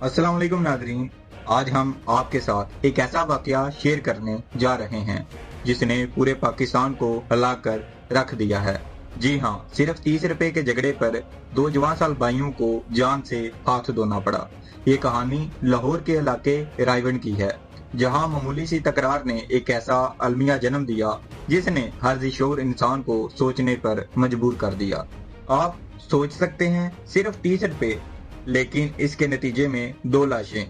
अस्सलाम वालेकुम नाज़रीन, आज हम आपके साथ एक ऐसा वाकया शेयर करने जा रहे हैं जिसने पूरे पाकिस्तान को हिला कर रख दिया है। जी हाँ, सिर्फ 30 रुपए के झगड़े पर दो जवान साल भाइयों को जान से हाथ धोना पड़ा। ये कहानी लाहौर के इलाके रायवन की है, जहाँ मामूली सी तकरार ने एक ऐसा अलमिया जन्म दिया जिसने हर जिशोर इंसान को सोचने पर मजबूर कर दिया। आप सोच सकते हैं, सिर्फ 30 रुपए, लेकिन इसके नतीजे में दो लाशें,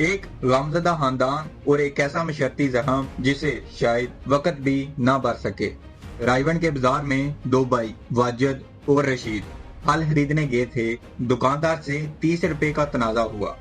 एक गमज़दा खानदान और एक ऐसा मशर्ती जख्म जिसे शायद वक्त भी ना भर सके। रायवन के बाजार में दो भाई वाजिद और रशीद फल खरीदने गए थे। दुकानदार से 30 रुपए का तनाजा हुआ।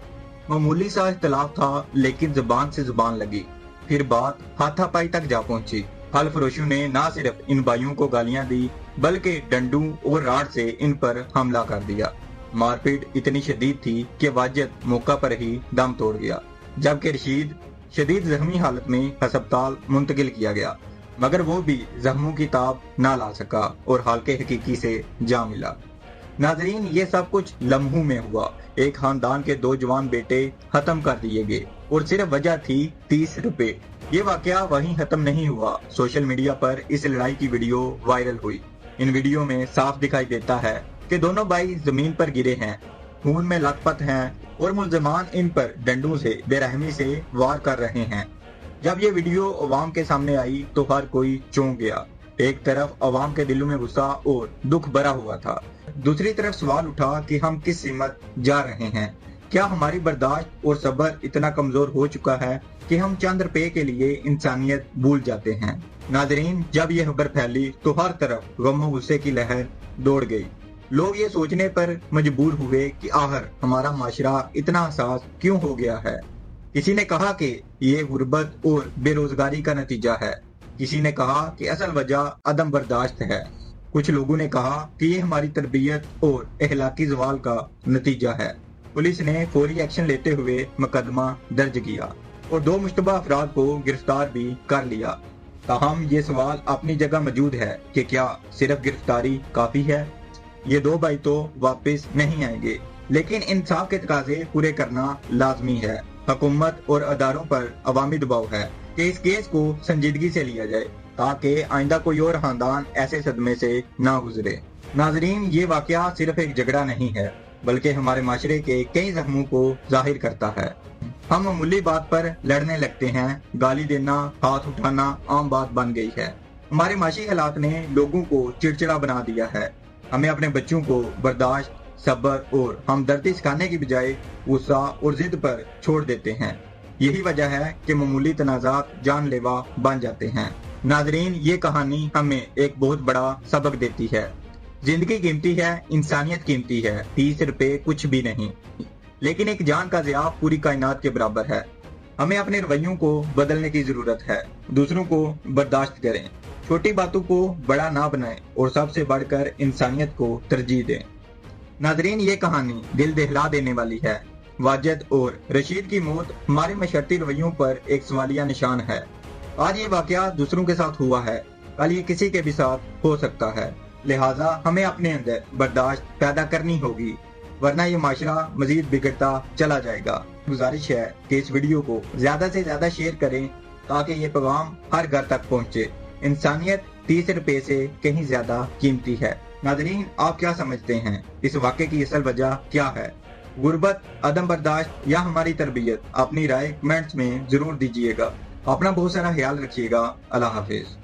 मामूली सा इख्तलाफ था, लेकिन जुबान से जुबान लगी। फिर बात हाथापाई तक जा पहुंची। फल फरोशों ने न सिर्फ इन भाइयों को गालियां दी, बल्कि डंडू और राड से इन पर हमला कर दिया। मारपीट इतनी शदीद थी कि वाजिद मौका पर ही दम तोड़ गया, जबकि रशीद शदीद जख्मी हालत में अस्पताल मुंतकिल किया गया, मगर वो भी जख्मों की ताब ना ला सका और हालके हकीकी से जा मिला। नाजरीन, ये सब कुछ लम्हों में हुआ। एक खानदान के दो जवान बेटे खत्म कर दिए गए और सिर्फ वजह थी 30 रुपए। ये वाकया वहीं खत्म नहीं हुआ। सोशल मीडिया पर इस लड़ाई की वीडियो वायरल हुई। इन वीडियो में साफ दिखाई देता है कि दोनों भाई जमीन पर गिरे हैं, खून में लथपथ हैं और मुल्जिमान इन पर डंडों से बेरहमी से वार कर रहे हैं। जब ये वीडियो अवाम के सामने आई तो हर कोई चौंक गया। एक तरफ अवाम के दिलों में गुस्सा और दुख भरा हुआ था, दूसरी तरफ सवाल उठा कि हम किस सिमत जा रहे हैं। क्या हमारी बर्दाश्त और सब्र इतना कमजोर हो चुका है कि हम चंद रुपए के लिए इंसानियत भूल जाते हैं? नाजरीन, जब ये खबर फैली तो हर तरफ गम और गुस्से की लहर दौड़ गई। लोग ये सोचने पर मजबूर हुए कि आखिर हमारा माशरा इतना हसास क्यों हो गया है। किसी ने कहा कि ये गुर्बत और बेरोजगारी का नतीजा है। किसी ने कहा कि असल वजह अदम बर्दाश्त है। कुछ लोगों ने कहा कि ये हमारी तरबियत और अखलाकी ज़वाल का नतीजा है। पुलिस ने फौरी एक्शन लेते हुए मुकदमा दर्ज किया और दो मुश्तबा अफराद को गिरफ्तार भी कर लिया। ताहम ये सवाल अपनी जगह मौजूद है कि क्या सिर्फ गिरफ्तारी काफी है? ये दो भाई तो वापस नहीं आएंगे, लेकिन इंसाफ के तकाजे पूरे करना लाजमी है। हुकूमत और अदारों पर अवामी दबाव है कि इस केस को संजीदगी से लिया जाए, ताकि आइंदा कोई और खानदान ऐसे सदमे से ना गुजरे। नाजरीन, ये वाकया सिर्फ एक झगड़ा नहीं है, बल्कि हमारे माशरे के कई जख्मों को जाहिर करता है। हम मामूली बात पर लड़ने लगते हैं, गाली देना, हाथ उठाना आम बात बन गई है। हमारे माशी हालात ने लोगों को चिड़चिड़ा बना दिया है। हमें अपने बच्चों को बर्दाश्त, सब्र और हमदर्दी सिखाने की बजाय गुस्सा और जिद पर छोड़ देते हैं। यही वजह है कि मामूली तनाज़ात जानलेवा बन जाते हैं। नाजरीन, ये कहानी हमें एक बहुत बड़ा सबक देती है। जिंदगी कीमती है, इंसानियत कीमती है। 30 रुपए कुछ भी नहीं, लेकिन एक जान का ज़िया पूरी कायनात के बराबर है। हमें अपने रवैयों को बदलने की जरूरत है। दूसरों को बर्दाश्त करें, छोटी बातों को बड़ा ना बनाएं और सबसे बढ़कर इंसानियत को तरजीह दें। नाजरीन, ये कहानी दिल दहला देने वाली है। वाजिद और रशीद की मौत हमारे मशर्ती रवैयों पर एक सवालिया निशान है। आज ये वाकया दूसरों के साथ हुआ है, कल ये किसी के भी साथ हो सकता है। लिहाजा हमें अपने अंदर बर्दाश्त पैदा करनी होगी, वरना ये माशरा मजीद बिगड़ता चला जाएगा। गुजारिश है कि इस वीडियो को ज्यादा से ज्यादा शेयर करें, ताकि ये पैगाम हर घर तक पहुँचे। इंसानियत 30 रुपए से कहीं ज्यादा कीमती है। नाजरीन, आप क्या समझते हैं? इस वाक़े की असल वजह क्या है? गुर्बत, अदम बर्दाश्त या हमारी तरबियत? अपनी राय कमेंट्स में जरूर दीजिएगा। अपना बहुत सारा ख्याल रखिएगा। अल्लाह हाफिज।